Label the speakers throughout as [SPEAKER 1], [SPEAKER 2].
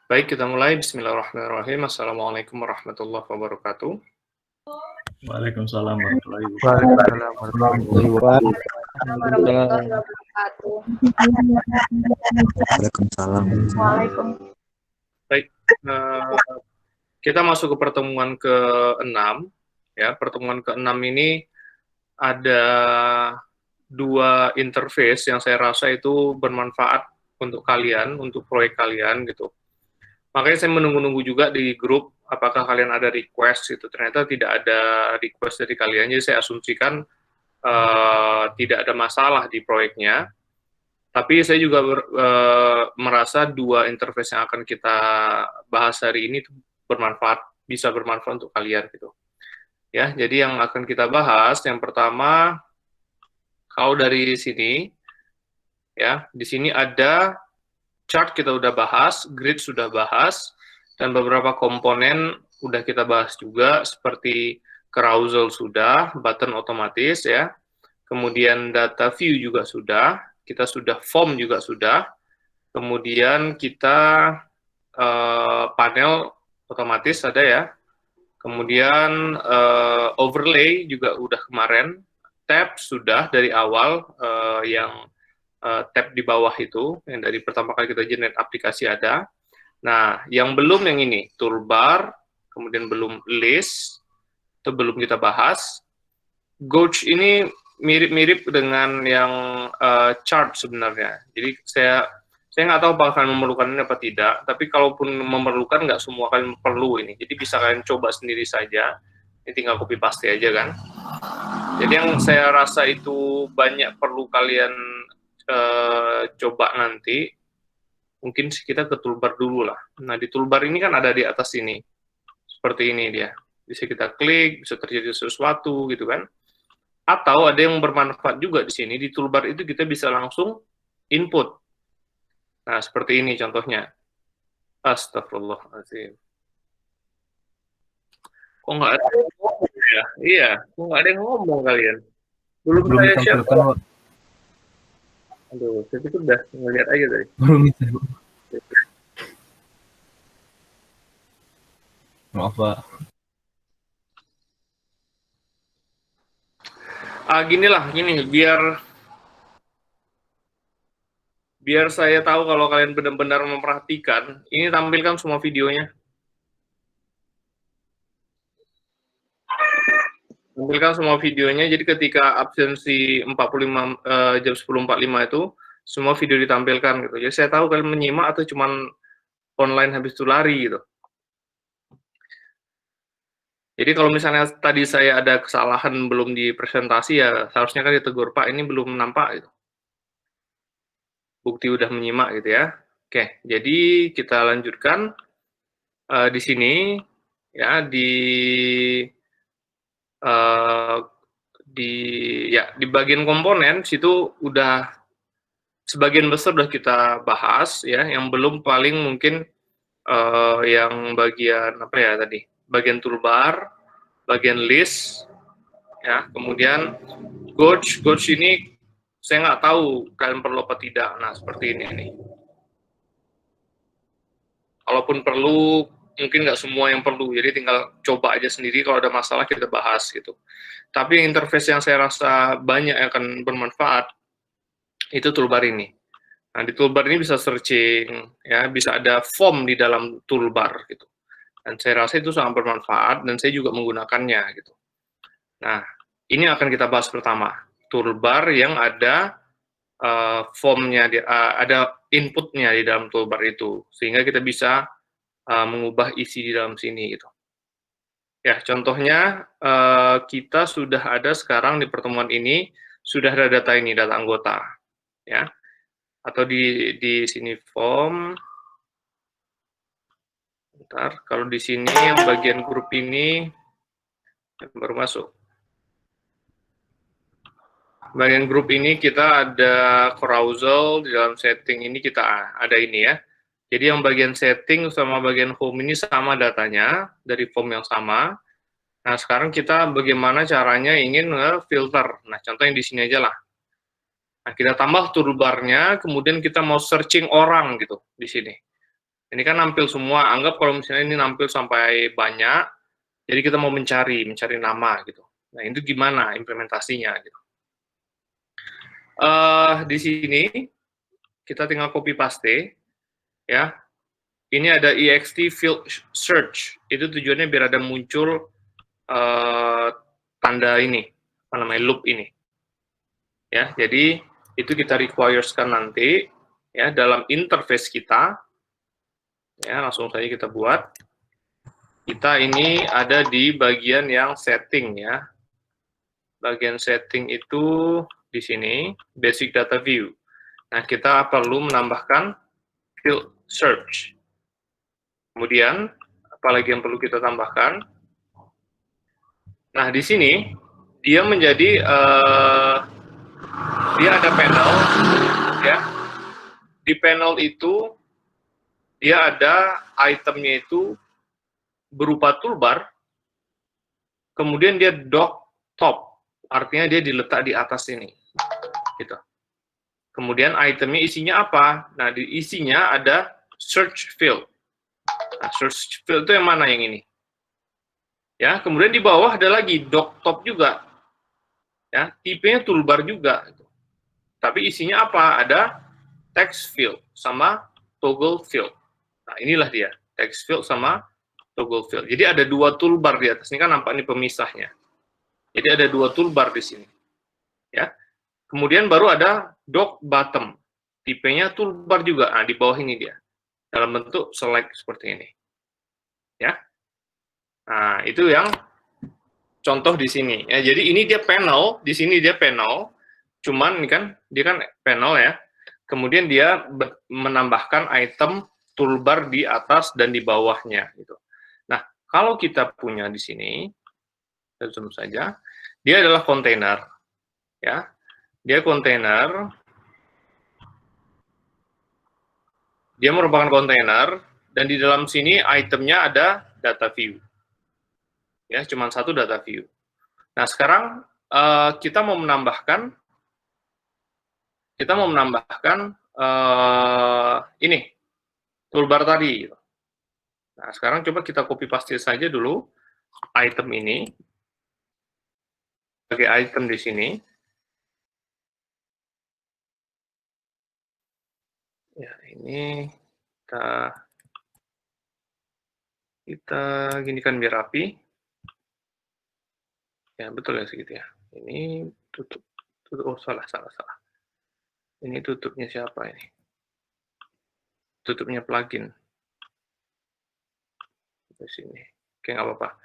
[SPEAKER 1] Baik, kita mulai. Bismillahirrahmanirrahim. Assalamualaikum warahmatullahi wabarakatuh.
[SPEAKER 2] Waalaikumsalam warahmatullahi
[SPEAKER 3] wabarakatuh.
[SPEAKER 4] Waalaikumsalam.
[SPEAKER 1] Baik, kita masuk ke pertemuan ke-6. Ya, pertemuan ke-6 ini ada dua interface yang saya rasa itu bermanfaat untuk kalian, untuk proyek kalian gitu. Makanya saya menunggu-nunggu juga di grup apakah kalian ada request itu. Ternyata tidak ada request dari kalian, jadi saya asumsikan tidak ada masalah di proyeknya. Tapi saya juga merasa dua interface yang akan kita bahas hari ini bermanfaat, bisa bermanfaat untuk kalian gitu. Ya, jadi yang akan kita bahas yang pertama, kalau dari sini, ya, di sini ada chart kita udah bahas, grid sudah bahas, dan beberapa komponen udah kita bahas juga, seperti carousel sudah, button otomatis ya, kemudian data view juga sudah, kita sudah form juga sudah, kemudian kita panel otomatis ada ya, kemudian overlay juga udah kemarin, tab sudah dari awal yang tab di bawah itu, yang dari pertama kali kita generate aplikasi ada. Nah, yang belum yang ini, toolbar, kemudian belum list, itu belum kita bahas. Gauge ini mirip-mirip dengan yang chart sebenarnya. Jadi saya nggak tahu apakah kalian memerlukan ini apa tidak, tapi kalaupun memerlukan, nggak semua kalian perlu ini. Jadi bisa kalian coba sendiri saja, ini tinggal copy paste aja kan. Jadi yang saya rasa itu banyak perlu kalian coba nanti, mungkin kita ke toolbar dulu lah. Nah, di toolbar ini kan ada di atas ini. Seperti ini dia. Bisa kita klik, bisa terjadi sesuatu gitu kan. Atau ada yang bermanfaat juga di sini, di toolbar itu kita bisa langsung input. Nah, seperti ini contohnya. Astagfirullahaladzim. Kok nggak ada yang ngomong ya? Iya, kok nggak ada yang ngomong kalian? Belum saya share. Aduh, saya pikir udah ngeliat aja tadi.
[SPEAKER 2] Maaf, Pak.
[SPEAKER 1] Gini, biar saya tahu kalau kalian benar-benar memperhatikan, ini tampilkan semua videonya. Tampilkan semua videonya, jadi ketika absensi 45, jam 10.45 itu, semua video ditampilkan gitu. Jadi saya tahu kalian menyimak atau cuman online habis itu lari gitu. Jadi kalau misalnya tadi saya ada kesalahan belum di presentasi, ya seharusnya kan ditegur, Pak, ini belum nampak gitu. Bukti udah menyimak gitu ya. Oke, jadi kita lanjutkan di sini ya, di bagian komponen situ udah sebagian besar udah kita bahas ya. Yang belum paling mungkin yang bagian apa ya tadi, bagian toolbar, bagian list ya, kemudian gauge ini saya nggak tahu kalian perlu apa tidak. Nah, seperti ini nih. Kalaupun perlu, mungkin nggak semua yang perlu, jadi tinggal coba aja sendiri, kalau ada masalah kita bahas gitu. Tapi interface yang saya rasa banyak yang akan bermanfaat, itu toolbar ini. Nah, di toolbar ini bisa searching, ya, bisa ada form di dalam toolbar gitu. Dan saya rasa itu sangat bermanfaat, dan saya juga menggunakannya gitu. Nah, ini akan kita bahas pertama, toolbar yang ada formnya, ada inputnya di dalam toolbar itu, sehingga kita bisa mengubah isi di dalam sini gitu. Ya, contohnya kita sudah ada sekarang di pertemuan ini, sudah ada data ini, data anggota, ya. Atau di sini form. Bentar, kalau di sini yang bagian grup ini baru masuk. Bagian grup ini kita ada carousel, di dalam setting ini kita ada ini ya. Jadi yang bagian setting sama bagian home ini sama datanya, dari form yang sama. Nah, sekarang kita bagaimana caranya ingin nge-filter. Nah, contohnya di sini aja lah. Nah, kita tambah toolbar-nya, kemudian kita mau searching orang gitu di sini. Ini kan nampil semua. Anggap kalau misalnya ini nampil sampai banyak, jadi kita mau mencari nama gitu. Nah, itu gimana implementasinya gitu. Di sini kita tinggal copy paste ya. Ini ada ext field search. Itu tujuannya biar ada muncul tanda ini, apa namanya, loop ini. Ya, jadi itu kita requireskan nanti ya dalam interface kita. Ya, langsung saja kita buat. Kita ini ada di bagian yang setting ya. Bagian setting itu di sini, basic data view. Nah, kita perlu menambahkan field search. Kemudian, apalagi yang perlu kita tambahkan? Nah, di sini, dia menjadi, dia ada panel, ya. Di panel itu, dia ada itemnya itu berupa toolbar, kemudian dia dock top, artinya dia diletak di atas ini. Gitu. Kemudian itemnya isinya apa? Nah, di isinya ada search field. Nah, search field itu yang mana yang ini? Ya, kemudian di bawah ada lagi dock top juga. Ya, tipenya toolbar juga. Tapi isinya apa? Ada text field sama toggle field. Nah, inilah dia, text field sama toggle field. Jadi ada dua toolbar di atas. Ini kan nampak ini pemisahnya. Jadi ada dua toolbar di sini. Ya. Kemudian baru ada dock bottom. Tipenya toolbar juga. Nah, di bawah ini dia. Dalam bentuk select seperti ini. Ya. Nah, itu yang contoh di sini. Ya, jadi ini dia panel, di sini dia panel. Cuman ini kan dia kan panel ya. Kemudian dia menambahkan item toolbar di atas dan di bawahnya gitu. Nah, kalau kita punya di sini, kita zoom saja. Dia adalah kontainer. Ya. Dia kontainer. Dia merupakan kontainer dan di dalam sini itemnya ada data view. Ya, cuma satu data view. Nah, sekarang kita mau menambahkan ini toolbar tadi. Nah, sekarang coba kita copy paste saja dulu item ini sebagai item di sini. Ya, ini kita ginikan biar rapi. Ya, betul ya segitu ya. Ini tutup. Oh, salah. Ini tutupnya siapa ini? Tutupnya plugin. Di sini. Oke, nggak apa-apa.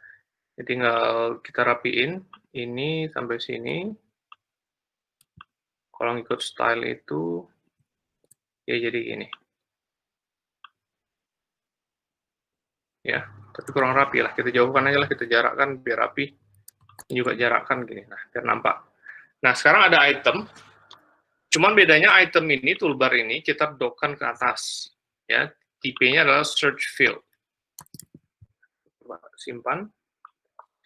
[SPEAKER 1] Jadi tinggal kita rapiin. Ini sampai sini. Kalau ngikut style itu, ya jadi gini. Ya, tapi kurang rapi lah. Kita jauhkan aja lah, kita jarakkan biar rapi. Ini juga jarakkan gini, nah biar nampak. Nah, sekarang ada item. Cuman bedanya item ini, toolbar ini, kita dockkan ke atas. Ya, tipenya adalah search field. Coba simpan.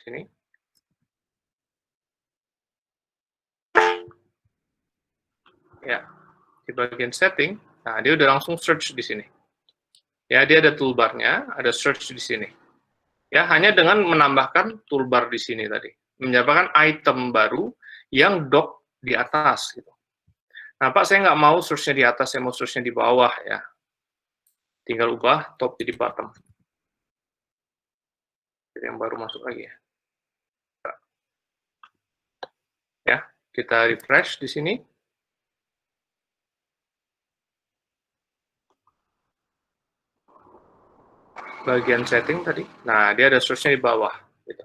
[SPEAKER 1] Sini. Ya, di bagian setting, nah dia udah langsung search di sini. Ya, dia ada toolbarnya, ada search di sini. Ya, hanya dengan menambahkan toolbar di sini tadi. Menambahkan item baru yang dock di atas. Gitu. Nah, Pak, saya nggak mau search-nya di atas, saya mau search-nya di bawah. Ya. Tinggal ubah top jadi bottom. Jadi yang baru masuk lagi ya. Ya, kita refresh di sini. Bagian setting tadi. Nah, dia ada search-nya di bawah. Gitu.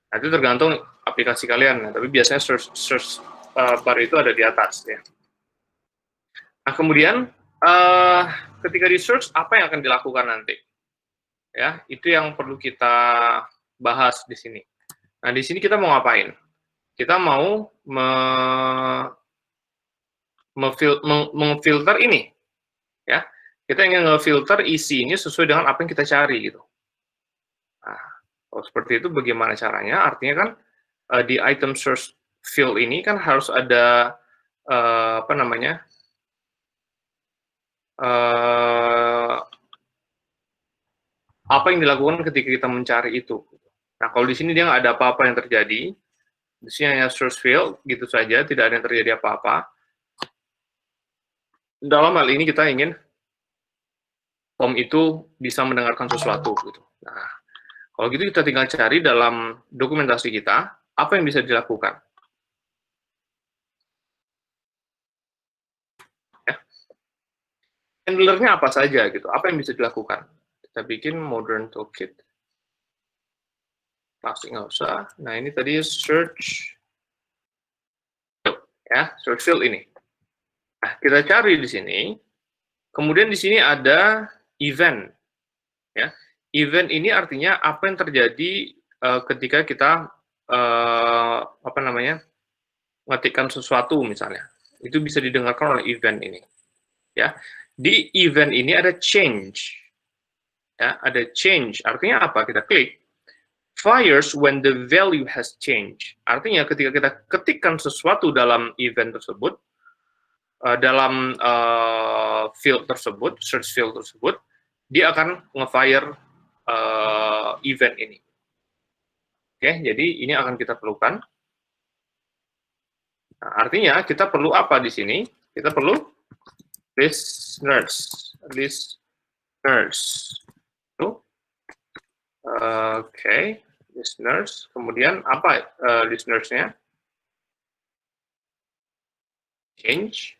[SPEAKER 1] Nah, itu tergantung aplikasi kalian. Nah, tapi biasanya search bar itu ada di atas. Ya. Nah, kemudian ketika di search, apa yang akan dilakukan nanti? Ya, itu yang perlu kita bahas di sini. Nah, di sini kita mau ngapain? Kita mau memfilter ini. Ya. Kita ingin ngefilter isi ini sesuai dengan apa yang kita cari gitu. Nah, kalau seperti itu bagaimana caranya? Artinya kan di item search field ini kan harus ada apa namanya? apa yang dilakukan ketika kita mencari itu. Nah, kalau di sini dia nggak ada apa-apa yang terjadi, di sini hanya search field, gitu saja, tidak ada yang terjadi apa-apa. Dalam hal ini kita ingin Tom itu bisa mendengarkan sesuatu. Gitu. Nah, kalau gitu kita tinggal cari dalam dokumentasi kita, apa yang bisa dilakukan. Ya. Handlernya apa saja, gitu. Apa yang bisa dilakukan. Kita bikin modern toolkit. Plastik nggak usah. Nah, ini tadi search field. Ya, search field ini. Nah, kita cari di sini. Kemudian di sini ada event. Ya, event ini artinya apa yang terjadi ketika kita ngetikkan sesuatu misalnya. Itu bisa didengarkan oleh event ini. Ya, di event ini ada change. Ya, ada change. Artinya apa? Kita klik. Fires when the value has changed. Artinya ketika kita ketikkan sesuatu dalam event tersebut, dalam field tersebut, search field tersebut, dia akan nge-fire event ini. Oke, jadi ini akan kita perlukan. Nah, artinya kita perlu apa di sini? Kita perlu listeners. Oke, listeners. Kemudian apa listenersnya? Change.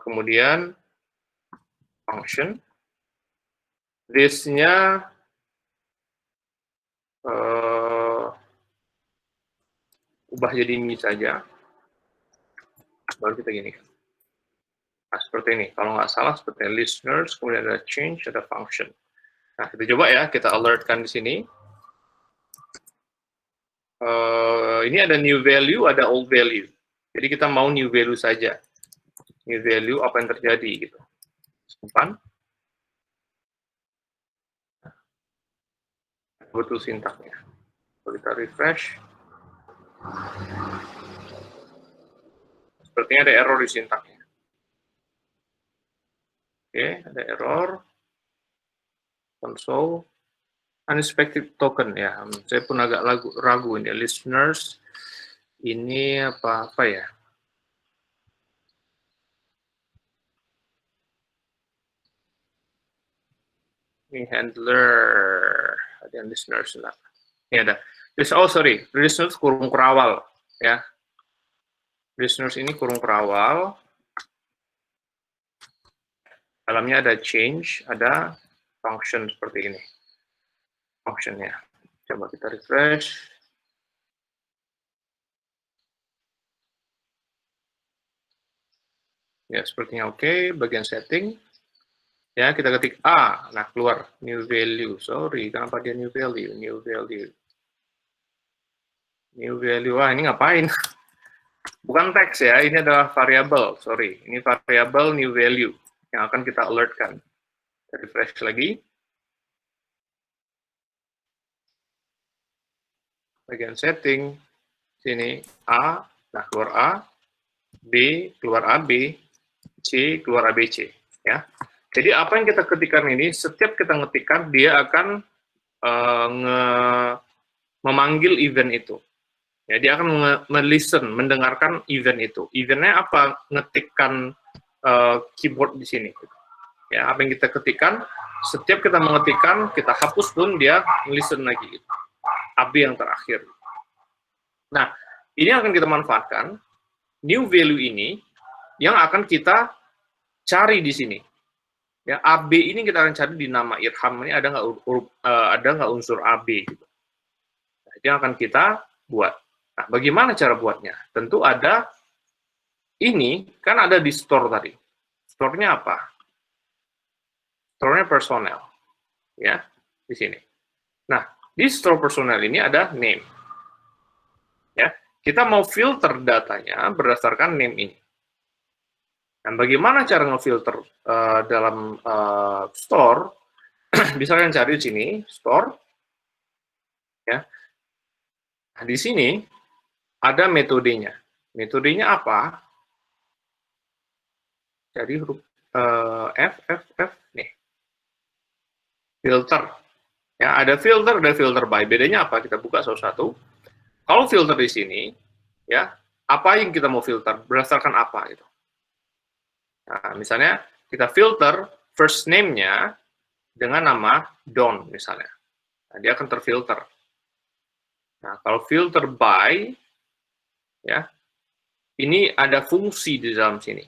[SPEAKER 1] Kemudian function. List-nya ubah jadi ini saja. Baru kita gini. Nah, seperti ini. Kalau nggak salah, seperti listeners, kemudian ada change, ada function. Nah, kita coba ya, kita alertkan di sini. Ini ada new value, ada old value. Jadi kita mau new value saja. New value, apa yang terjadi, gitu. Simpan. Betul sintaknya. Kalau kita refresh. Sepertinya ada error di sintaknya. Oke, ada error. Console. Unexpected token, ya. Saya pun agak ragu ini. Listeners, ini apa ya? Ini handler. Ada yang listeners lah. Ini ada. Oh, sorry. Listeners kurung kerawal, ya. Listeners ini kurung kerawal. Dalamnya ada change, ada function seperti ini. Functionnya. Coba kita refresh. Ya, sepertinya oke. Bagian setting. Ya, kita ketik A. Nah, keluar new value. Sorry, kenapa dia new value? New value. New value. Wah, ini ngapain? Bukan teks ya, ini adalah variable. Sorry, ini variable new value yang akan kita alertkan. Kita refresh lagi. Bagian setting. Sini A, nah keluar A. B, keluar AB. C, keluar ABC. Ya. Jadi apa yang kita ketikkan ini, setiap kita ngetikkan, dia akan memanggil event itu. Ya, dia akan melisten, mendengarkan event itu. Eventnya apa? Ngetikkan keyboard di sini. Ya, apa yang kita ketikkan, setiap kita mengetikkan, kita hapus pun dia listen lagi. AB yang terakhir. Nah, ini akan kita manfaatkan. New value ini yang akan kita cari di sini. Ya, AB ini kita akan cari di nama Irham ini ada nggak unsur AB gitu. Nah, itu yang akan kita buat. Nah, bagaimana cara buatnya? Tentu ada ini kan ada di store tadi. Store-nya apa? Store-nya personel. Ya, di sini. Nah, di store personel ini ada name. Ya, kita mau filter datanya berdasarkan name ini. Dan bagaimana cara ngefilter dalam store? Bisa kalian cari di sini, store. Ya. Nah, di sini ada metodenya. Metodenya apa? Jadi huruf F, nih. filter. Ya, ada filter by. Bedanya apa? Kita buka satu-satu. Kalau filter di sini, ya, apa yang kita mau filter? Berdasarkan apa gitu. Nah, misalnya kita filter first name-nya dengan nama Don misalnya. Nah, dia akan terfilter. Nah, kalau filter by, ya, ini ada fungsi di dalam sini.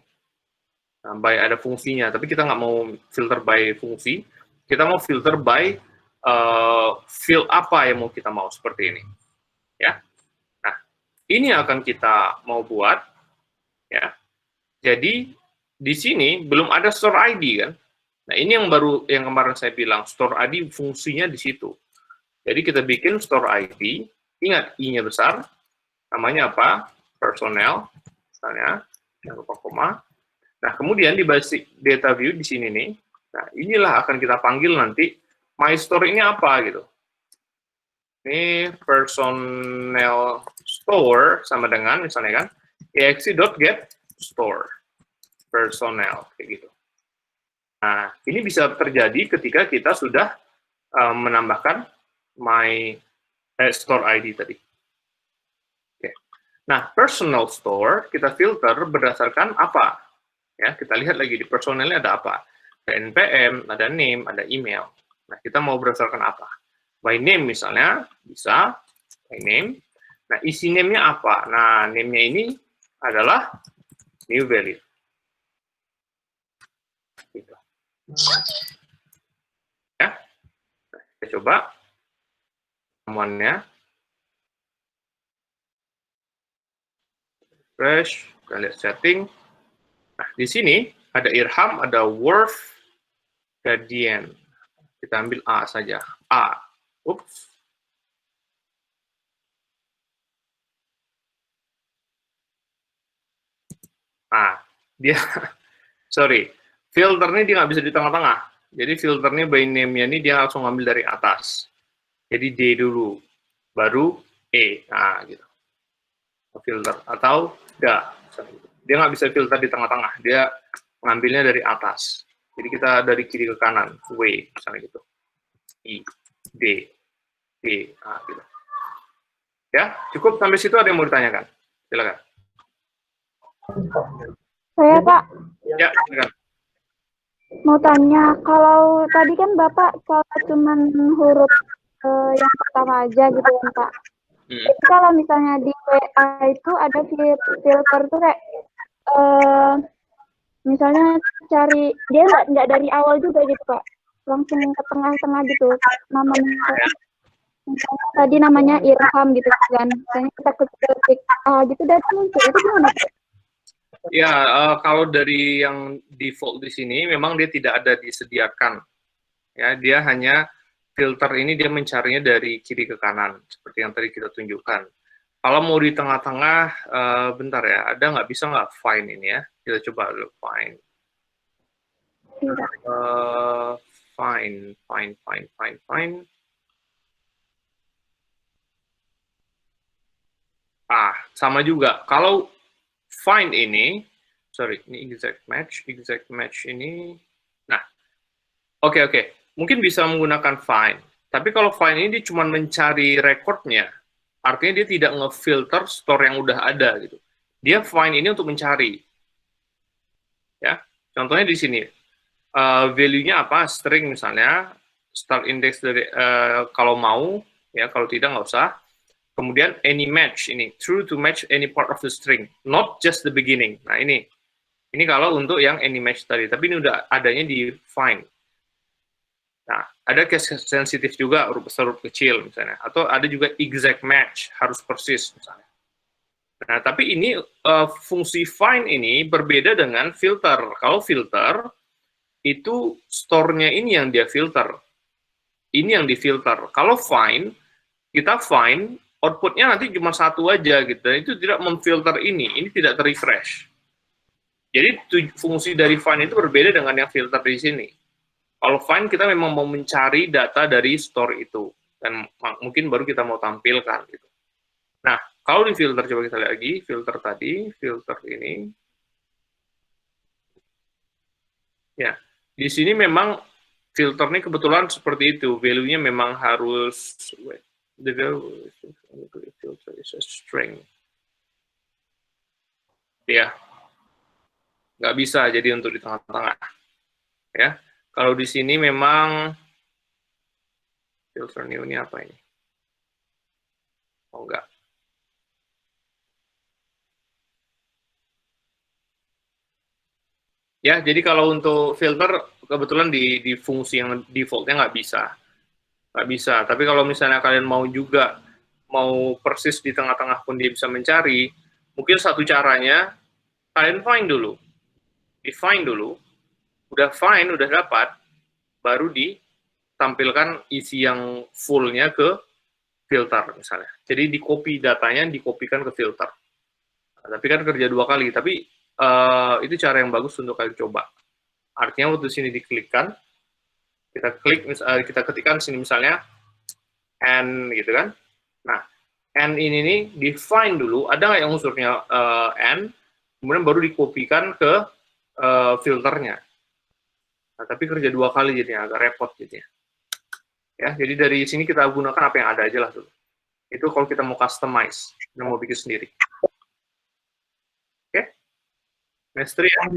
[SPEAKER 1] Nah, by ada fungsinya, tapi kita nggak mau filter by fungsi, kita mau filter by field apa yang mau kita mau, seperti ini. Ya. Nah, ini akan kita mau buat, ya. Jadi, di sini belum ada store ID, kan? Nah, ini yang baru, yang kemarin saya bilang, store ID fungsinya di situ. Jadi, kita bikin store ID, ingat, I-nya besar, namanya apa? Personnel, misalnya, jangan lupa koma. Nah, kemudian di basic data view di sini nih, nah inilah akan kita panggil nanti, my store ini apa gitu. Ini personnel store sama dengan misalnya kan, exe.get store personnel, kayak gitu. Nah, ini bisa terjadi ketika kita sudah menambahkan my store ID tadi. Nah, personal store kita filter berdasarkan apa? Ya, kita lihat lagi di personelnya ada apa? Ada NPM, ada name, ada email. Nah, kita mau berdasarkan apa? By name misalnya, bisa by name. Nah, isi name-nya apa? Nah, name-nya ini adalah new value. Gitu. Ya, nah, kita coba temuannya. Refresh, kita lihat setting. Nah, di sini ada Irham, ada Worth, ada Dian. Kita ambil A saja. A. Ups. Nah, dia, sorry, filternya dia nggak bisa di tengah-tengah. Jadi filternya by name-nya ini dia langsung ambil dari atas. Jadi D dulu, baru E. Nah, gitu. Filter. Atau enggak. Dia nggak bisa filter di tengah-tengah. Dia ngambilnya dari atas. Jadi kita dari kiri ke kanan. W, misalnya gitu. I, D, D. Nah, gitu. Ya, cukup sampai situ. Ada yang mau ditanyakan? Silakan.
[SPEAKER 3] Saya, Pak.
[SPEAKER 1] Ya, silakan.
[SPEAKER 3] Mau tanya, kalau tadi kan Bapak kalau cuman huruf yang pertama aja gitu ya, Pak. Jadi kalau misalnya di WA itu ada filter tuh kayak misalnya cari, dia nggak dari awal juga gitu, Pak. Langsung ke tengah-tengah gitu. Namanya misalnya tadi namanya Irham gitu kan. Misalnya kita ketik gitu dan muncul. Itu gimana, Pak?
[SPEAKER 1] Ya, kalau dari yang default di sini, memang dia tidak ada disediakan. Ya, dia hanya filter ini dia mencarinya dari kiri ke kanan, seperti yang tadi kita tunjukkan. Kalau mau di tengah-tengah, bentar ya, ada nggak, bisa nggak find ini ya? Kita coba dulu find. Find. Ah, sama juga. Kalau find ini, sorry, ini exact match ini. Nah, oke. Mungkin bisa menggunakan find. Tapi kalau find ini dia cuma mencari rekodnya, artinya dia tidak ngefilter store yang udah ada gitu. Dia find ini untuk mencari. Ya, contohnya di sini. Value-nya apa? String misalnya, start index dari kalau mau, ya kalau tidak nggak usah. Kemudian any match ini, true to match any part of the string, not just the beginning. Nah ini kalau untuk yang any match tadi, tapi ini udah adanya di find. Nah, ada case sensitif juga, huruf besar, huruf kecil misalnya, atau ada juga exact match, harus persis misalnya. Nah, tapi ini fungsi find ini berbeda dengan filter. Kalau filter itu store-nya ini yang dia filter, ini yang difilter. Kalau find, kita find output-nya nanti cuma satu aja gitu, dan itu tidak memfilter ini tidak ter-refresh. Jadi fungsi dari find itu berbeda dengan yang filter di sini. Kalau find kita memang mau mencari data dari store itu, dan mungkin baru kita mau tampilkan gitu. Nah, kalau di filter coba kita lihat lagi, filter tadi, filter ini, ya, di sini memang filter ini kebetulan seperti itu, value-nya memang harus, the filter is a string. Ya, nggak bisa jadi untuk di tengah-tengah. Ya, kalau di sini memang filter new ini apa ini? Oh enggak. Ya, jadi kalau untuk filter kebetulan di fungsi yang defaultnya nggak bisa. Nggak bisa. Tapi kalau misalnya kalian mau juga mau persis di tengah-tengah pun dia bisa mencari, mungkin satu caranya kalian find dulu. Define dulu. Udah find, udah dapat, baru ditampilkan isi yang full-nya ke filter misalnya. Jadi di copy datanya, dikopikan ke filter. Nah, tapi kan kerja 2 kali. Tapi itu cara yang bagus untuk kalian coba. Artinya waktu sini diklikkan, kita klik, kita ketikkan sini misalnya n gitu kan. Nah, n ini nih define dulu, ada nggak yang unsurnya n, kemudian baru dikopikan ke filternya. Nah, tapi kerja 2 kali jadinya, agak repot jadinya. Ya, jadi dari sini kita gunakan apa yang ada aja lah dulu. Itu kalau kita mau customize, kita mau bikin sendiri. Oke? Mestri ya?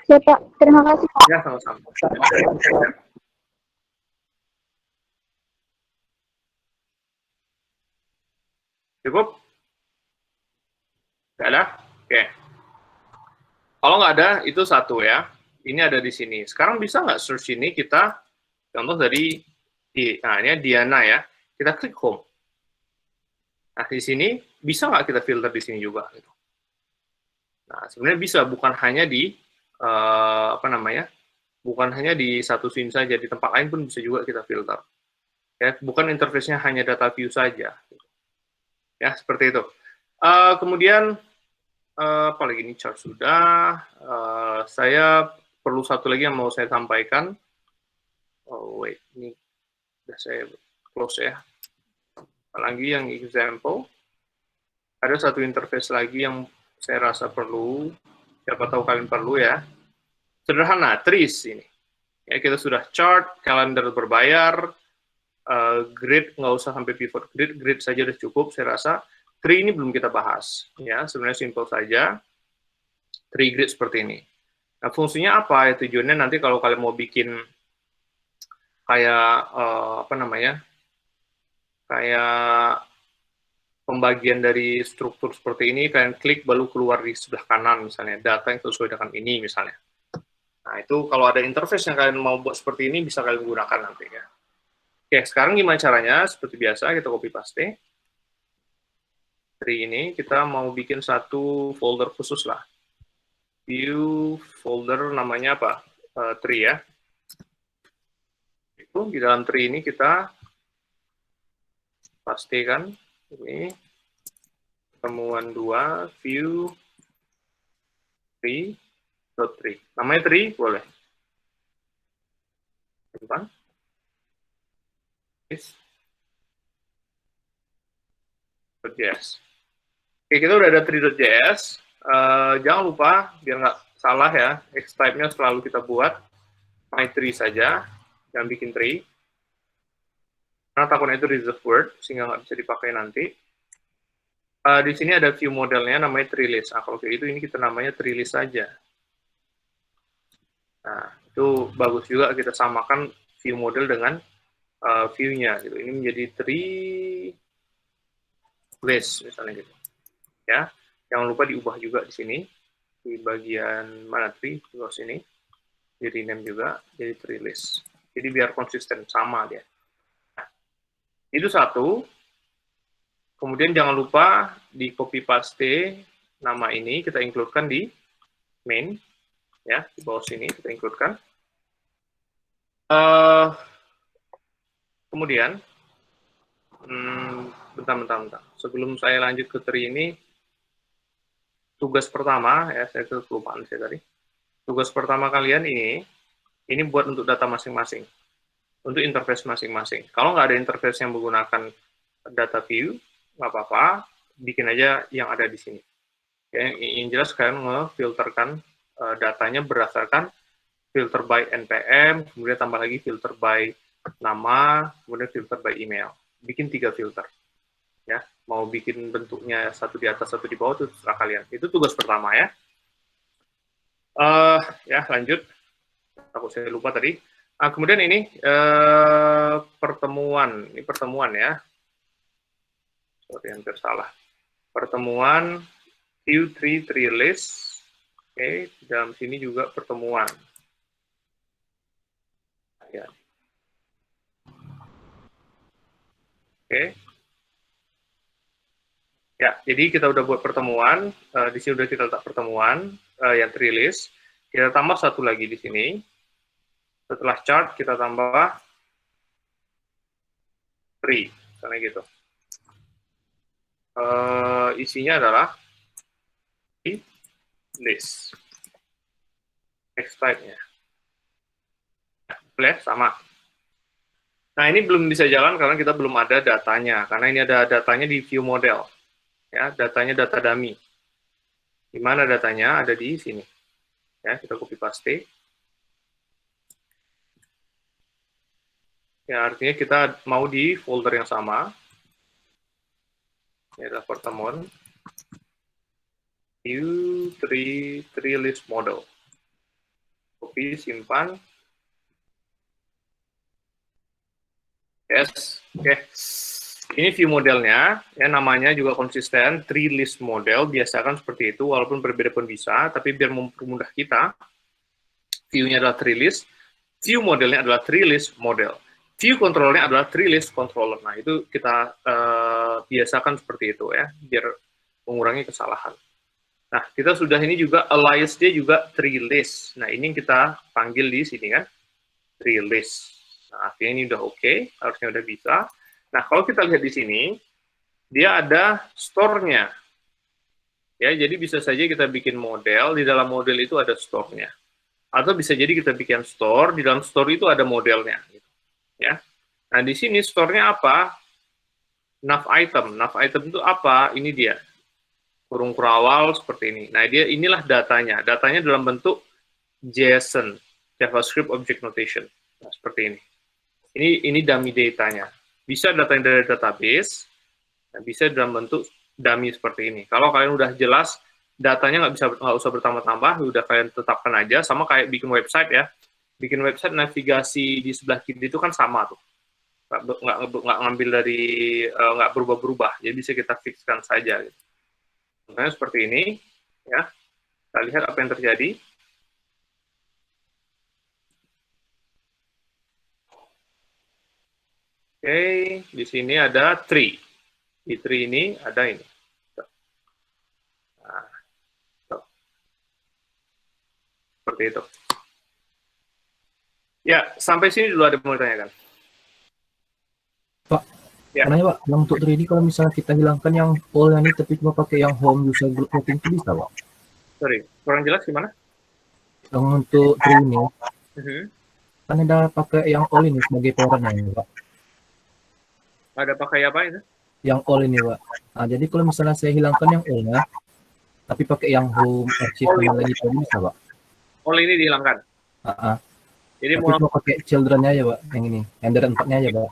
[SPEAKER 3] Siap, Pak. Terima kasih, Pak.
[SPEAKER 1] Ya, sama-sama. Cukup? Nggak ada? Oke. Kalau nggak ada, itu satu ya. Ini ada di sini. Sekarang bisa nggak search ini kita, contoh dari, nah ini Diana ya, kita klik home. Nah, di sini, bisa nggak kita filter di sini juga? Gitu. Nah, sebenarnya bisa, bukan hanya di, bukan hanya di satu scene saja, di tempat lain pun bisa juga kita filter. Ya, bukan interface-nya hanya data view saja. Ya, seperti itu. Kemudian, apalagi ini chart sudah, saya perlu satu lagi yang mau saya sampaikan. Oh, wait, ini sudah saya close ya. Apalagi yang example, ada satu interface lagi yang saya rasa perlu, siapa tahu kalian perlu ya. Sederhana, trees ini. Ya, kita sudah chart, kalender berbayar, grid nggak usah sampai pivot grid saja sudah cukup, saya rasa. Tree ini belum kita bahas, ya sebenarnya simple saja. Tree grid seperti ini. Nah, fungsinya apa? Ya, tujuannya nanti kalau kalian mau bikin kayak kayak pembagian dari struktur seperti ini, kalian klik baru keluar di sebelah kanan misalnya, data yang sesuai dengan ini misalnya. Nah, itu kalau ada interface yang kalian mau buat seperti ini, bisa kalian gunakan nanti ya. Oke, sekarang gimana caranya? Seperti biasa, kita copy paste. Dari ini, kita mau bikin satu folder khusus lah. View folder namanya apa? Tree ya. Itu, di dalam tree ini kita pastikan ini temuan 2 view tree. Namanya tree boleh. Simpan. Tree.js. Oke, kita udah ada tree.js. Jangan lupa, biar nggak salah ya, X-type-nya selalu kita buat my tree saja, jangan bikin tree. Karena takutnya itu reserved word, sehingga nggak bisa dipakai nanti. Di sini ada view modelnya, namanya tree list. Nah, kalau kayak itu, ini kita namanya tree list saja. Nah, itu bagus juga kita samakan view model dengan view-nya. Gitu. Ini menjadi tree list, misalnya gitu. Ya, jangan lupa diubah juga di sini. Di bagian mana tree, di bawah sini. Di rename juga, jadi tree list. Jadi biar konsisten, sama dia. Itu satu. Kemudian jangan lupa di copy paste nama ini kita include-kan di main ya, di bawah sini kita include-kan. Kemudian bentar. Sebelum saya lanjut ke tree ini, tugas pertama ya, saya kelupaan saya tadi. Tugas pertama kalian ini buat untuk data masing-masing. Untuk interface masing-masing. Kalau nggak ada interface yang menggunakan data view, nggak apa-apa, bikin aja yang ada di sini. Ya, yang jelas kalian ngefilterkan datanya berdasarkan filter by NPM, kemudian tambah lagi filter by nama, kemudian filter by email. Bikin 3 filter. Ya, mau bikin bentuknya satu di atas, satu di bawah, itu terserah kalian. Itu tugas pertama ya. Ya, lanjut. Takut saya lupa tadi. Kemudian ini pertemuan. Ini pertemuan ya. Sorry, hampir salah. Pertemuan Q3 tree list. Oke, dalam sini juga pertemuan. Ya. Oke. Ya, jadi kita udah buat pertemuan. Di sini udah kita letak pertemuan yang tree list. Kita tambah satu lagi di sini. Setelah chart kita tambah tree, misalnya gitu. Isinya adalah list. Text type-nya. Boleh, sama. Nah, ini belum bisa jalan karena kita belum ada datanya. Karena ini ada datanya di view model. Ya, datanya data dummy. Di mana datanya? Ada di sini. Ya, kita copy paste. Ya, artinya kita mau di folder yang sama. Ini adalah pertemuan Q3 tree list model. Copy, simpan. Yes, oke. Ini view modelnya, ya namanya juga konsisten, tree list model, biasakan seperti itu, walaupun berbeda pun bisa, tapi biar mempermudah kita, view-nya adalah tree list, view modelnya adalah tree list model, view controller-nya adalah tree list controller. Nah, itu kita biasakan seperti itu ya, biar mengurangi kesalahan. Nah, kita sudah ini juga, alias dia juga tree list. Nah, ini yang kita panggil di sini kan, tree list. Nah, artinya ini udah oke, harusnya udah bisa. Nah, kalau kita lihat di sini, dia ada store-nya. Ya, jadi bisa saja kita bikin model, di dalam model itu ada store-nya. Atau bisa jadi kita bikin store, di dalam store itu ada modelnya. Gitu. Ya. Nah, di sini store-nya apa? Nav item. Nav item itu apa? Ini dia. Kurung kurawal seperti ini. Nah, inilah datanya. Datanya dalam bentuk JSON, JavaScript Object Notation. Nah, seperti ini. Ini dummy datanya. Bisa datanya dari database, bisa dalam bentuk dummy seperti ini. Kalau kalian udah jelas, datanya nggak usah bertambah-tambah, udah kalian tetapkan aja, sama kayak bikin website ya. Bikin website, navigasi di sebelah kiri itu kan sama tuh. Nggak ngambil dari, nggak berubah-berubah, jadi bisa kita fixkan saja. Gitu. Contohnya seperti ini, ya. Kita lihat apa yang terjadi. Oke, di sini ada tree. Di tree ini ada ini. Nah, seperti itu. Ya, sampai sini dulu ada yang mau ditanyakan.
[SPEAKER 2] Pak,
[SPEAKER 1] ya.
[SPEAKER 2] Karena Pak, yang untuk 3D kalau misalnya kita hilangkan yang all ini tapi cuma pakai yang home user group setting itu bisa Pak?
[SPEAKER 1] Sorry, kurang jelas gimana?
[SPEAKER 2] Yang untuk 3 ini, kan ada pakai yang all ini sebagai parent-nya Pak.
[SPEAKER 1] Ada pakai apa itu?
[SPEAKER 2] Yang all ini Pak. Nah, jadi kalau misalnya saya hilangkan yang all-nya, tapi pakai yang home archive lagi itu bisa Pak?
[SPEAKER 1] All ini dihilangkan?
[SPEAKER 2] Jadi mau pakai children-nya ya Pak, yang ini, yang dari 4-nya ya Pak.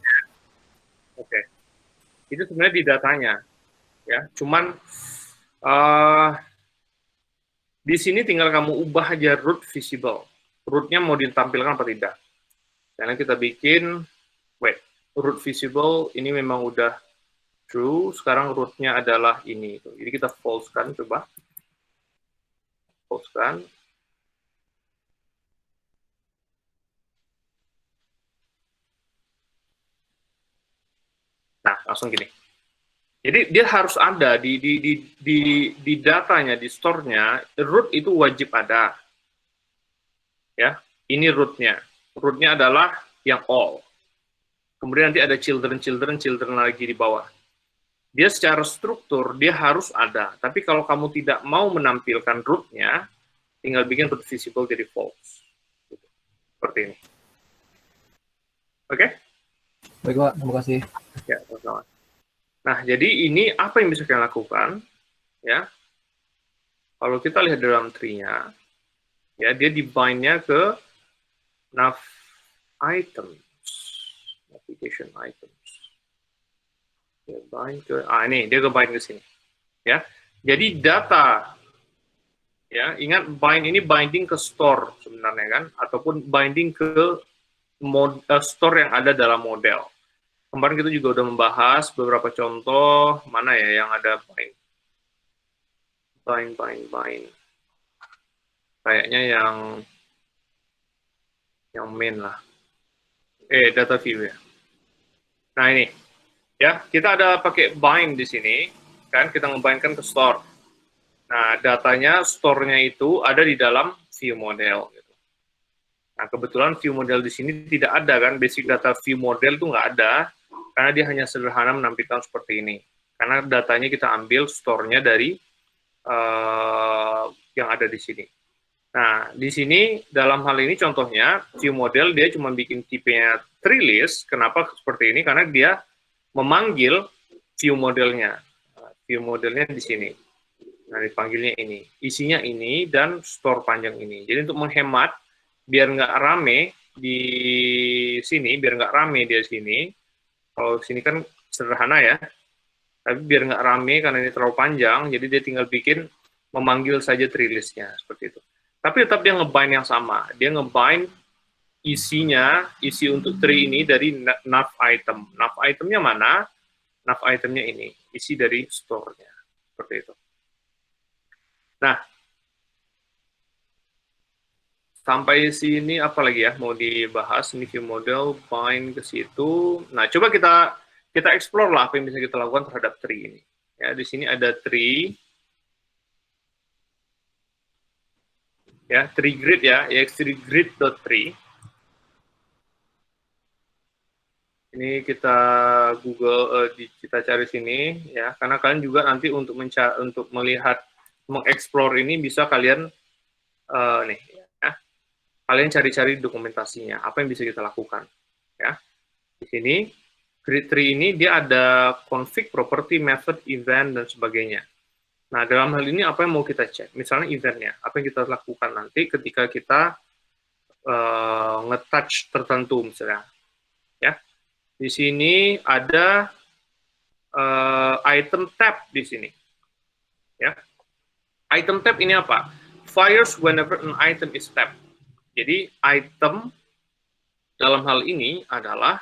[SPEAKER 1] Oke. Itu sebenarnya di datanya, ya. Cuman di sini tinggal kamu ubah aja root visible. Root-nya mau ditampilkan apa tidak. Karena kita bikin, root visible ini memang udah true. Sekarang root-nya adalah ini. Jadi kita false kan, coba. False kan. Nah, langsung gini. Jadi dia harus ada di datanya, di store-nya, root itu wajib ada. Ya, ini root-nya. Root-nya adalah yang all. Kemudian nanti ada children lagi di bawah. Dia secara struktur, dia harus ada. Tapi kalau kamu tidak mau menampilkan root-nya, tinggal bikin root visible jadi false. Seperti ini. Oke?
[SPEAKER 2] Baik Pak, terima kasih.
[SPEAKER 1] Ya, sama-sama. Nah, jadi ini apa yang bisa kalian lakukan? Ya, kalau kita lihat dalam tree-nya, ya dia di bind-nya ke nav items, navigation items. Dia bind ke, ini dia ke bind ke sini, ya. Jadi data, ya, ingat bind ini binding ke store sebenarnya kan, ataupun binding ke store yang ada dalam model. Kemarin kita juga udah membahas beberapa contoh mana ya yang ada bind. Kayaknya yang main lah. Data view ya. Nah ini, ya kita ada pakai bind di sini, kan kita ngebindkan ke store. Nah datanya store-nya itu ada di dalam view model. Gitu. Nah kebetulan view model di sini tidak ada kan, basic data view model itu nggak ada, karena dia hanya sederhana menampilkan seperti ini. Karena datanya kita ambil store-nya dari yang ada di sini. Nah, di sini dalam hal ini contohnya view model dia cuma bikin tipenya tree list. Kenapa seperti ini? Karena dia memanggil view modelnya. View modelnya di sini. Nah, dipanggilnya ini. Isinya ini dan store panjang ini. Jadi untuk menghemat biar nggak rame di sini, biar nggak rame di sini. Kalau sini kan sederhana ya. Tapi biar nggak rame karena ini terlalu panjang, jadi dia tinggal bikin memanggil saja tree list-nya seperti itu. Tapi tetap dia ngebind yang sama. Dia ngebind isinya, isi untuk tree ini dari nav item. Nav itemnya mana? Nav itemnya ini, isi dari store-nya. Seperti itu. Nah, sampai sini apa lagi ya mau dibahas? Ini view model, bind ke situ. Nah, coba kita explore lah apa yang bisa kita lakukan terhadap tree ini. Ya, di sini ada tree. Ya, tree grid ya, ext3 grid.tree. Ini kita Google, kita cari sini ya, karena kalian juga nanti untuk melihat, mengeksplor ini bisa kalian nih, ya, kalian cari-cari dokumentasinya, apa yang bisa kita lakukan, ya. Di sini grid tree ini dia ada config, property, method, event dan sebagainya. Nah dalam hal ini apa yang mau kita cek? Misalnya eventnya, apa yang kita lakukan nanti ketika kita nge-touch tertentu misalnya, ya. Di sini ada item tab di sini. Ya. Item tab ini apa? Fires whenever an item is tapped. Jadi item dalam hal ini adalah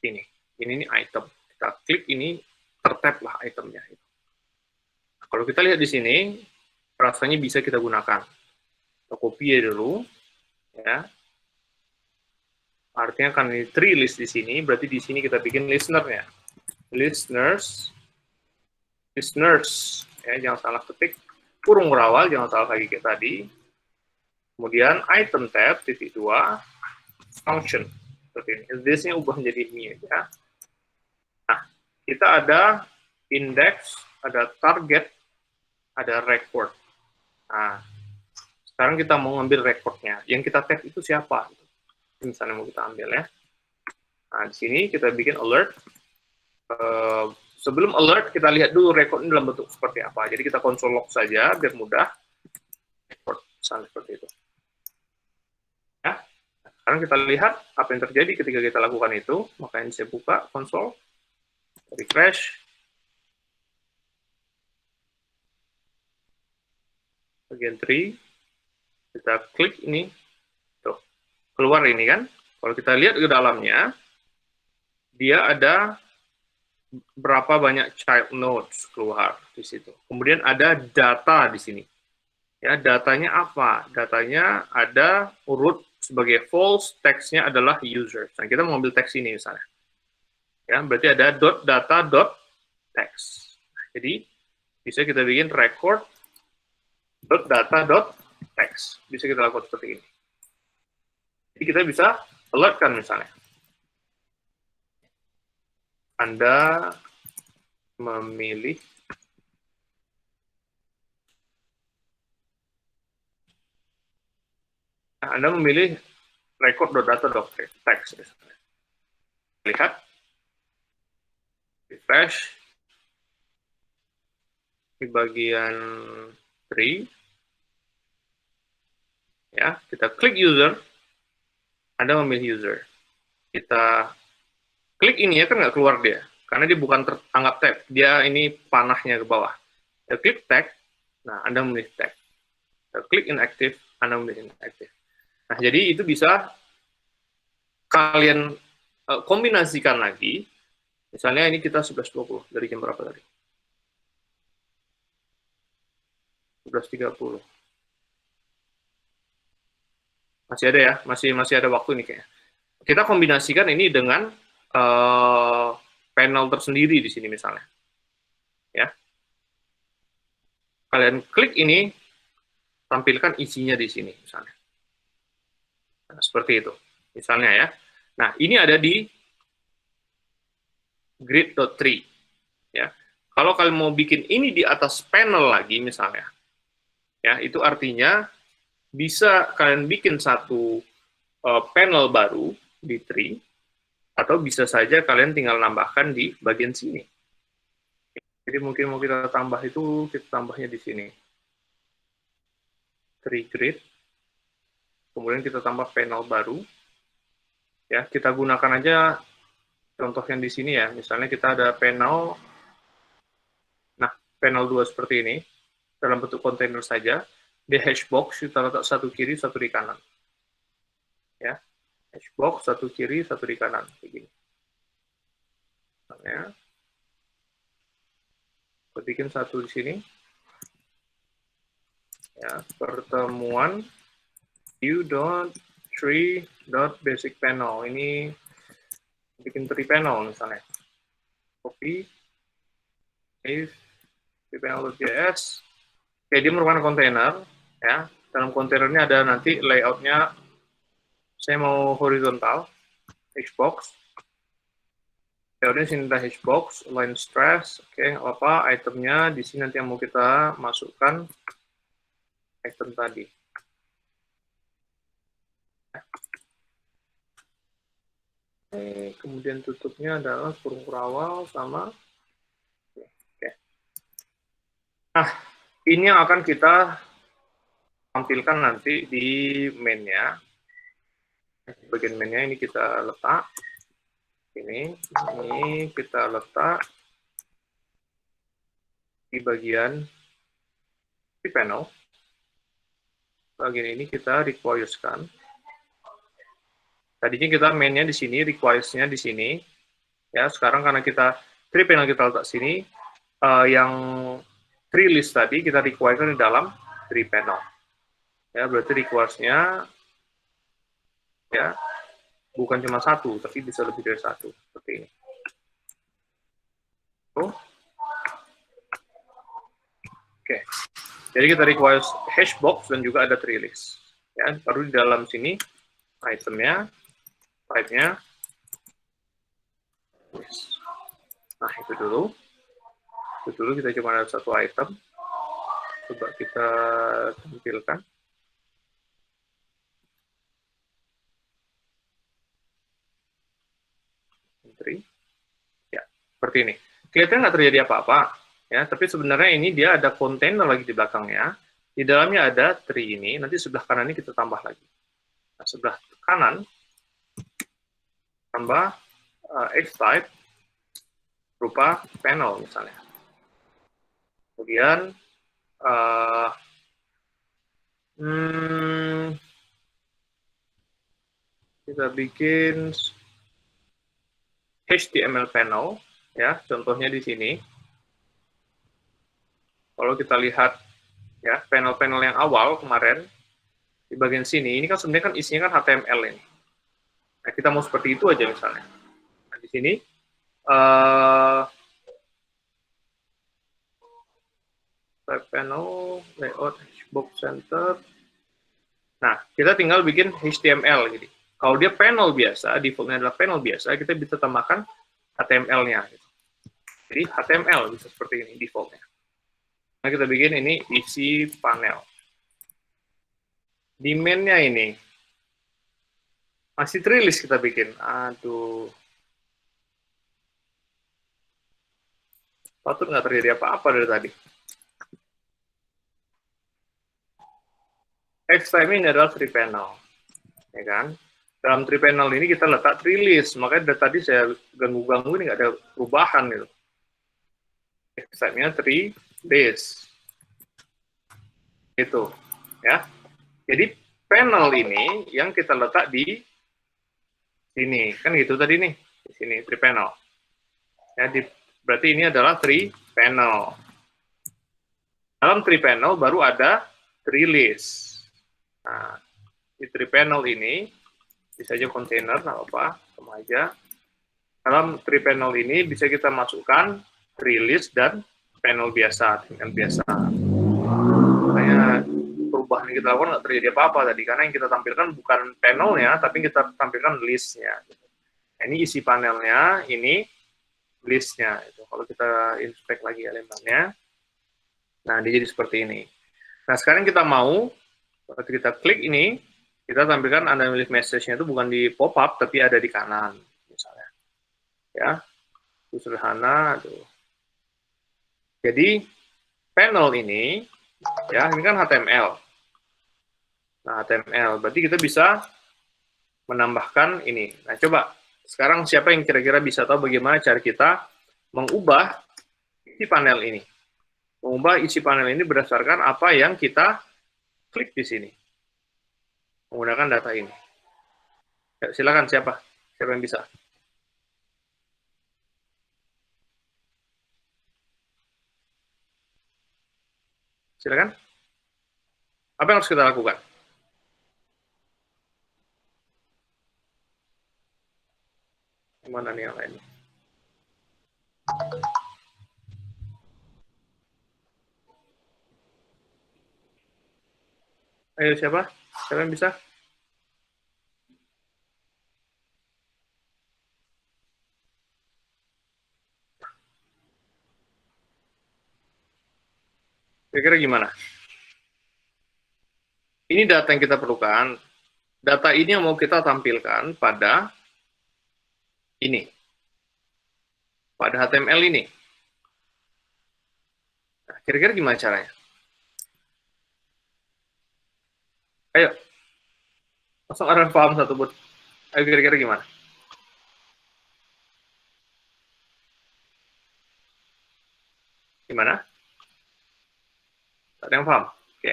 [SPEAKER 1] ini. Ini item. Kita klik ini, tertap lah itemnya. Nah, kalau kita lihat di sini, rasanya bisa kita gunakan. Kita copy dulu, ya. Artinya kan ini tree list di sini, berarti di sini kita bikin listener-nya. Listeners, ya, jangan salah ketik, kurung berawal, jangan salah lagi kayak tadi. Kemudian item tab, titik 2, function. Seperti ini. This-nya ubah menjadi ini, ya. Nah, kita ada index, ada target, ada record. Nah, sekarang kita mau ngambil recordnya. Yang kita tag itu siapa? Misalnya mau kita ambil ya. Nah, di sini kita bikin alert. Sebelum alert, kita lihat dulu recordnya dalam bentuk seperti apa. Jadi kita console log saja, biar mudah. Record, misalnya seperti itu. Ya. Sekarang kita lihat apa yang terjadi ketika kita lakukan itu. Makanya saya buka console, refresh. Bagian tree, kita klik ini. Tuh, keluar ini kan. Kalau kita lihat ke dalamnya, dia ada berapa banyak child nodes keluar di situ. Kemudian ada data di sini. Ya, datanya apa? Datanya ada urut sebagai false, teksnya adalah user. Nah, kita mau ambil teks ini misalnya. Ya, berarti ada .data.text. Jadi, bisa kita bikin record .data.text. Bisa kita lakukan seperti ini. Jadi kita bisa alertkan misalnya. Anda memilih record.data.text. Lihat, refresh di bagian tree. Ya, kita klik user. Anda memilih user. Kita klik ini ya kan nggak keluar dia, karena dia bukan teranggap tab, dia ini panahnya ke bawah. Kita klik tag, nah Anda memilih tag. Kita klik inactive, Anda memilih inactive. Nah, jadi itu bisa kalian kombinasikan lagi. Misalnya ini kita 11.20, dari jam berapa tadi? 11.30. Masih ada ya, masih ada waktu nih kayaknya. Kita kombinasikan ini dengan panel tersendiri di sini misalnya. Ya. Kalian klik ini, tampilkan isinya di sini misalnya. Nah, seperti itu. Misalnya ya. Nah, ini ada di grid.tree. Ya. Kalau kalian mau bikin ini di atas panel lagi misalnya, ya, itu artinya bisa kalian bikin satu panel baru di tree, atau bisa saja kalian tinggal nambahkan di bagian sini. Jadi mungkin mau kita tambah itu, kita tambahnya di sini. Tree grid. Kemudian kita tambah panel baru. Ya, kita gunakan aja contoh yang di sini ya. Misalnya kita ada panel, nah panel 2 seperti ini, dalam bentuk kontainer saja. Di hashbox kita letak satu kiri, satu di kanan. Ya, hashbox satu kiri, satu di kanan, begini. Misalnya, kita bikin satu di sini. Ya, pertemuan view.tree.basic_panel. Ini bikin tree panel misalnya. Copy, save, panel.js. Oke, dia merupakan kontainer. Ya, dalam kontainernya ada nanti layoutnya. Saya mau horizontal, hashbox. Layoutnya sini ada hashbox, line stress. Oke, apa itemnya di sini nanti yang mau kita masukkan item tadi. Kemudian tutupnya adalah kurung kurawal sama. Oke. Nah, ini yang akan kita tampilkan nanti di main-nya. Bagian main-nya ini kita letak. Ini kita letak di bagian di panel. Bagian ini kita requires-kan. Tadinya kita main-nya di sini, requires-nya di sini. Ya, sekarang karena kita tree panel kita letak sini, yang tree list tadi kita require-kan di dalam tree panel. Ya, berarti requires-nya ya bukan cuma satu, tapi bisa lebih dari satu, seperti ini. Oke. Jadi kita requires hashbox dan juga ada tree list. Ya, baru di dalam sini itemnya, type-nya. Nah, itu dulu. Itu dulu kita cuma ada satu item. Coba kita tampilkan. Entry. Ya, seperti ini. Kelihatannya nggak terjadi apa-apa. Ya, tapi sebenarnya ini dia ada kontainer lagi di belakangnya. Di dalamnya ada tree ini. Nanti sebelah kanan ini kita tambah lagi. Nah, sebelah kanan tambah X-type berupa panel misalnya. Kemudian kita bikin HTML panel, ya, contohnya di sini. Kalau kita lihat ya panel-panel yang awal kemarin di bagian sini, ini kan sebenarnya kan isinya kan HTML ini. Nah, kita mau seperti itu aja misalnya. Nah, di sini type panel, layout, box center. Nah, kita tinggal bikin HTML gitu. Kalau dia panel biasa, defaultnya adalah panel biasa, kita bisa tambahkan HTML-nya. Gitu. Jadi HTML bisa seperti ini defaultnya. Nah, kita bikin ini isi panel. Di main-nya ini masih tree list kita bikin. Aduh. Patut nggak terjadi apa-apa dari tadi. X-time ini adalah tree panel. Ya kan? dalam tree panel ini kita letak tree list, makanya dari tadi saya ganggu-ganggu ini nggak ada perubahan gitu. Type-nya tree list. Itu, ya. Jadi panel ini yang kita letak di sini, kan gitu tadi nih, di sini tree panel. Ya, berarti ini adalah tree panel. Dalam tree panel baru ada tree list. Nah, di tree panel ini bisa aja kontainer, nggak apa, sama aja. Dalam tree panel ini bisa kita masukkan tree list dan panel biasa, dengan biasa. Makanya perubahan yang kita lakukan nggak terjadi apa-apa tadi, karena yang kita tampilkan bukan panelnya, tapi kita tampilkan listnya. Nah, ini isi panelnya, ini listnya. Kalau kita inspect lagi elemennya, nah dia jadi seperti ini. Nah sekarang kita mau, kita klik ini, kita tampilkan unavailable message-nya itu bukan di pop-up, tapi ada di kanan, misalnya. Ya, itu sederhana. Jadi panel ini, ya ini kan HTML. Nah HTML, berarti kita bisa menambahkan ini. Nah coba, sekarang siapa yang kira-kira bisa tahu bagaimana cara kita mengubah isi panel ini? Mengubah isi panel ini berdasarkan apa yang kita klik di sini. Menggunakan data ini. Ya, silakan siapa? Siapa yang bisa? Silakan. Apa yang harus kita lakukan? Mana nih yang lain? Ayo siapa? Siapa yang bisa? Kira-kira gimana? Ini data yang kita perlukan. Data ini yang mau kita tampilkan pada ini. Pada HTML ini. Nah, kira-kira gimana caranya? Ayo. Langsung ada yang paham satu, Bud. Ayo kira-kira gimana? Gimana? Ada yang paham? Oke.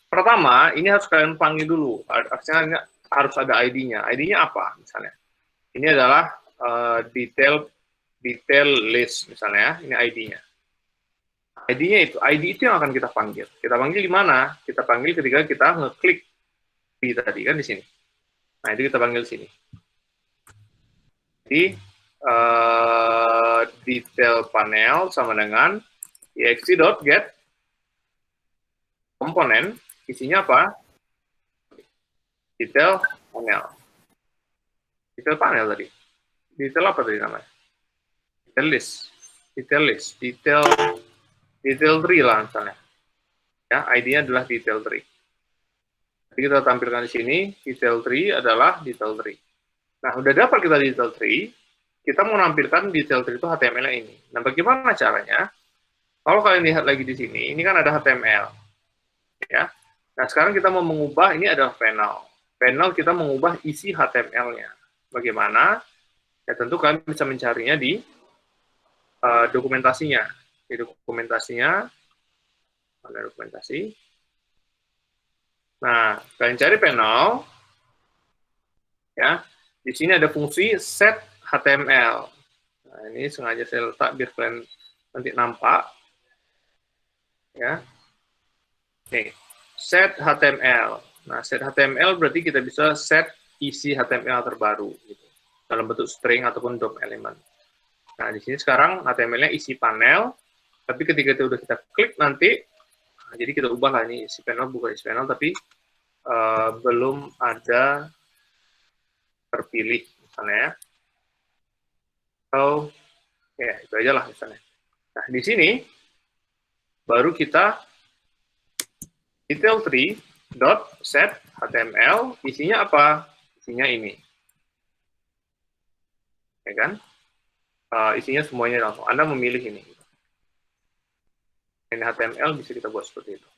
[SPEAKER 1] Pertama, ini harus kalian panggil dulu. Artinya harus ada ID-nya. ID-nya apa misalnya? Ini adalah detail list misalnya, ini ID-nya. ID-nya itu, ID itu yang akan kita panggil. Kita panggil di mana? Kita panggil ketika kita ngeklik di tadi kan di sini. Nah, itu kita panggil di sini. Jadi detail panel sama dengan ext.get komponen, isinya apa? Detail panel. Detail panel tadi. Detail apa tadi namanya? Detail list. Detail list. Detail tree lah misalnya. Ya, ID-nya adalah detail tree. Jadi kita tampilkan di sini, detail tree adalah detail tree. Nah, udah dapat kita detail tree, kita mau nampilkan detail tree itu HTML-nya ini. Nah, bagaimana caranya? Kalau kalian lihat lagi di sini, ini kan ada HTML. Ya. Nah, sekarang kita mau mengubah, ini adalah panel. Panel kita mengubah isi HTML-nya. Bagaimana? Ya tentu kalian bisa mencarinya di dokumentasinya. Di dokumentasinya, ada dokumentasi. Nah, kalian cari panel, ya. Di sini ada fungsi set HTML. Nah, ini sengaja saya letak biar kalian nanti nampak. Ya. Oke, set HTML. Nah, set HTML berarti kita bisa set isi HTML terbaru, gitu, dalam bentuk string ataupun DOM element. Nah, di sini sekarang HTML-nya isi panel, tapi ketika itu udah kita klik nanti, nah, jadi kita ubah lah ini isi panel, bukan isi panel, tapi belum ada terpilih, misalnya ya. So, ya itu aja lah misalnya. Nah, di sini baru kita detail tree dot set HTML, isinya apa? Isinya ini, ya kan? Isinya semuanya langsung. Anda memilih ini. Ini HTML bisa kita buat seperti itu.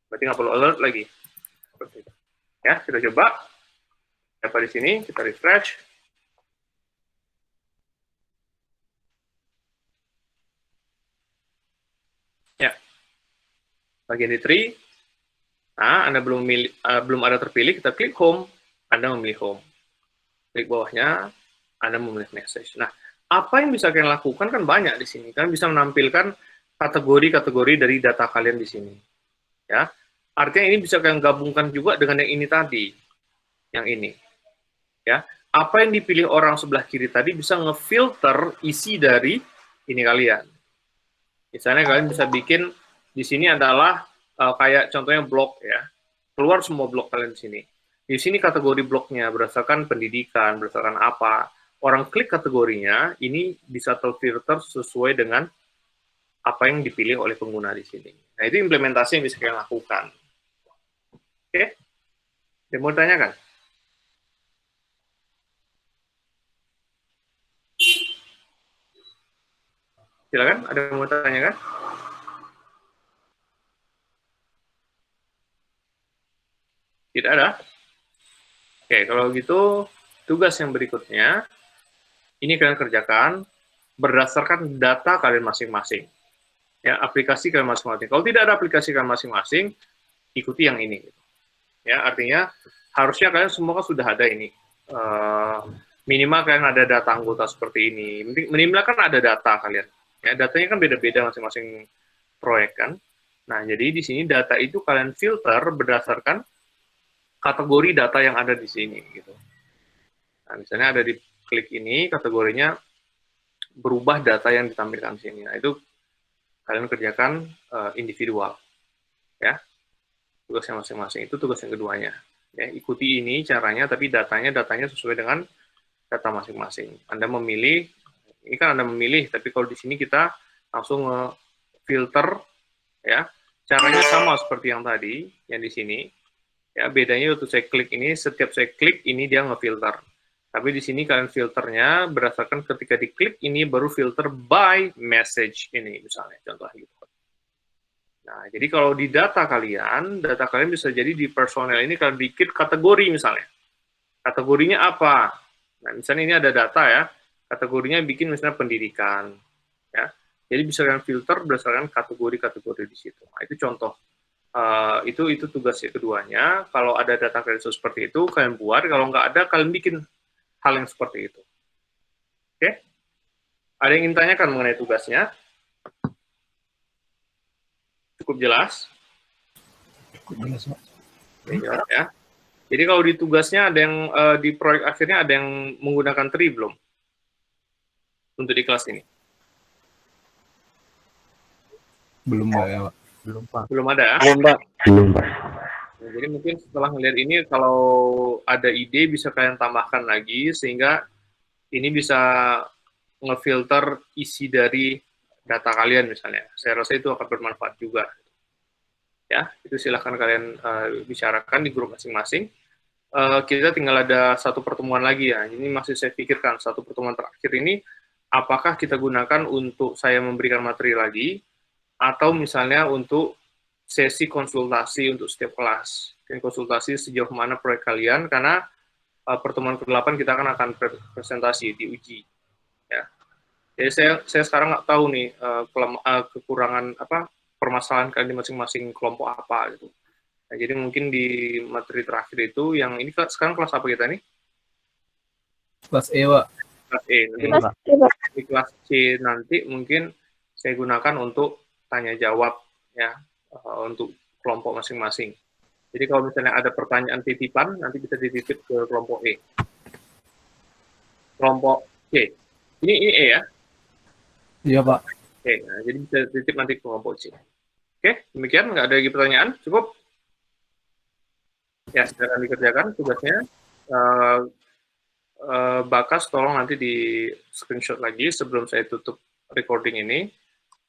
[SPEAKER 1] Berarti nggak perlu alert lagi. Seperti itu. Ya, kita coba. Apa di sini? Kita refresh. Ya, bagian di tree. Nah, Anda belum ada terpilih, kita klik home, Anda memilih home. Klik bawahnya, Anda memilih message. Nah, apa yang bisa kalian lakukan kan banyak di sini. Kalian bisa menampilkan kategori-kategori dari data kalian di sini. Ya, artinya ini bisa kalian gabungkan juga dengan yang ini tadi, yang ini. Ya, apa yang dipilih orang sebelah kiri tadi bisa ngefilter isi dari ini kalian. Misalnya kalian bisa bikin di sini adalah kayak contohnya blog ya, keluar semua blog kalian di sini. Di sini kategori blognya berdasarkan pendidikan, berdasarkan apa. Orang klik kategorinya, ini bisa terfilter sesuai dengan apa yang dipilih oleh pengguna di sini. Nah, itu implementasi yang bisa kalian lakukan. Oke? Ada mau ditanyakan? Silakan, ada yang mau tanyakan? Tidak ada? Oke, kalau gitu tugas yang berikutnya, ini kalian kerjakan berdasarkan data kalian masing-masing. Ya, aplikasi kalian masing-masing. Kalau tidak ada aplikasi kalian masing-masing, ikuti yang ini. Ya, artinya harusnya kalian semua kan sudah ada ini. Minimal kalian ada data anggota seperti ini. Minimal kan ada data kalian. Ya, datanya kan beda-beda masing-masing proyek kan. Nah, jadi di sini data itu kalian filter berdasarkan kategori data yang ada di sini gitu. Nah, misalnya ada di klik ini kategorinya berubah data yang ditampilkan di sini. Nah, itu kalian kerjakan individual. Ya. Tugasnya masing-masing. Itu tugas yang keduanya. Ya, ikuti ini caranya tapi datanya sesuai dengan data masing-masing. Anda memilih, ini kan Anda memilih, tapi kalau di sini kita langsung filter ya. Caranya sama seperti yang tadi, yang di sini. Ya, bedanya waktu saya klik ini, setiap saya klik ini dia ngefilter. Tapi di sini kalian filternya berdasarkan ketika diklik ini baru filter by message ini misalnya, contohnya gitu. Nah, jadi kalau di data kalian bisa jadi di personal ini kalian bikin kategori misalnya. Kategorinya apa? Nah, misalnya ini ada data ya, kategorinya bikin misalnya pendidikan. Ya. Jadi bisa kalian filter berdasarkan kategori-kategori di situ. Nah, itu contoh. Itu tugas yang keduanya. Kalau ada data kalian seperti itu, kalian buat. Kalau nggak ada, kalian bikin hal yang seperti itu. Oke? Ada yang ingin tanyakan mengenai tugasnya? Cukup jelas?
[SPEAKER 2] Cukup jelas, Pak.
[SPEAKER 1] Jelas ya. Jadi kalau di tugasnya ada yang di proyek akhirnya ada yang menggunakan tree belum? Untuk di kelas ini?
[SPEAKER 2] Belum ya, Pak.
[SPEAKER 4] Belum, Pak.
[SPEAKER 1] Belum ada ya?
[SPEAKER 4] Belum, Pak. Belum, Pak.
[SPEAKER 1] Nah, jadi mungkin setelah melihat ini, kalau ada ide bisa kalian tambahkan lagi, sehingga ini bisa ngefilter isi dari data kalian misalnya. Saya rasa itu akan bermanfaat juga. Ya, itu silahkan kalian bicarakan di grup masing-masing. Kita tinggal ada satu pertemuan lagi ya. Ini masih saya pikirkan, satu pertemuan terakhir ini, apakah kita gunakan untuk saya memberikan materi lagi, atau misalnya untuk sesi konsultasi untuk setiap kelas. Konsultasi sejauh mana proyek kalian, karena pertemuan ke-8 kita akan presentasi, diuji. Ya. Jadi saya sekarang nggak tahu nih kekurangan permasalahan kalian di masing-masing kelompok apa gitu. Nah, jadi mungkin di materi terakhir itu yang ini sekarang kelas apa kita nih?
[SPEAKER 2] Kelas E, Pak.
[SPEAKER 1] Kelas E. Nanti di kelas C nanti mungkin saya gunakan untuk tanya jawab ya untuk kelompok masing-masing. Jadi kalau misalnya ada pertanyaan titipan nanti bisa dititip ke kelompok E. Kelompok C. Ini E ya?
[SPEAKER 2] Iya, Pak.
[SPEAKER 1] Oke, nah, jadi bisa titip nanti ke kelompok C. Oke, demikian. Nggak ada lagi pertanyaan? Cukup? Ya, silakan dikerjakan tugasnya. Bakas, tolong nanti di screenshot lagi sebelum saya tutup recording ini.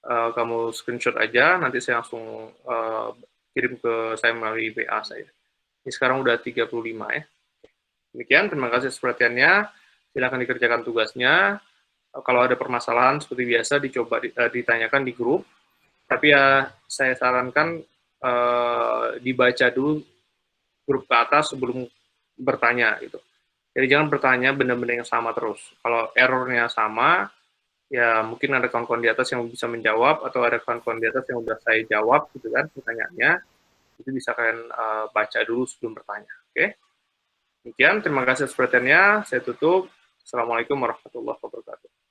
[SPEAKER 1] Kamu screenshot aja, nanti saya langsung kirim ke saya melalui WA saya. Ini sekarang udah 35 ya. Demikian, terima kasih atas perhatiannya. Silakan dikerjakan tugasnya. Kalau ada permasalahan seperti biasa dicoba ditanyakan di grup. Tapi ya saya sarankan dibaca dulu grup ke atas sebelum bertanya gitu. Jadi jangan bertanya benda-benda yang sama terus. Kalau errornya sama, ya mungkin ada kawan-kawan di atas yang bisa menjawab, atau ada kawan-kawan di atas yang udah saya jawab, gitu kan, pertanyaannya. Itu bisa kalian baca dulu sebelum bertanya. Oke? Demikian, terima kasih atas perhatiannya. Saya tutup. Assalamualaikum warahmatullahi wabarakatuh.